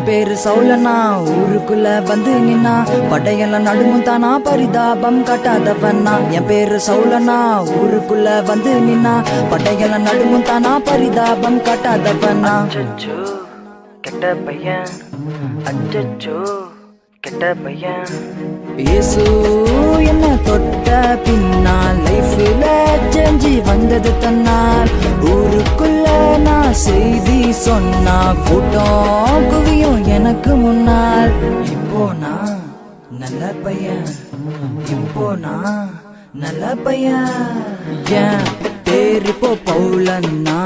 என் பேரு சௌலனா ஊருக்குள்ள வந்து நின்னா படையெல்லாம் நடுங்கும் தானா பரிதாபம் காட்டாதவனா என் பேரு சௌலனா ஊருக்குள்ள வந்து நின்னா படையெல்லாம் நடுங்கும் தானா பரிதாபம் காட்டாதவனா அச்சச்சோ கெட்ட பையன் அச்சச்சோ கெட்ட பையன் இயேசு என்ன தொட்ட பின்னால் லைஃப்ல செஞ்சு வந்தது தன்னால் ஊருக்குள்ள நான் செய்தி சொன்னா கூட்டம் குவியும் எனக்கு முன்னால் இப்போ நான் நல்ல பையன் இப்போ நான் நல்ல பையன் ஏன் பேரு இப்போ பவுலன்னா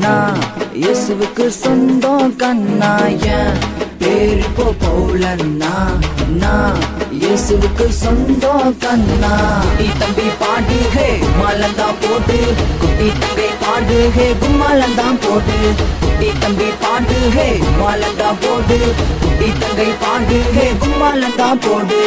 நான் இயேசுவுக்கு சொந்தம் கண்ணா ஏன் பேரு இப்போ பவுலன்னா நான் இயேசுவுக்கு சொந்தம் கண்ணா குட்டி தம்பி பாடு ஹே கும்மாலந்தான் போட்டு குட்டி தம்பி பாடு ஹே கும்மாலந்தான் போட்டு குட்டி தம்பி பாடு ஹே கும்மாலந்தான் போடு குட்டி தங்கை பாடு ஹே கும்மாலந்தான் போடு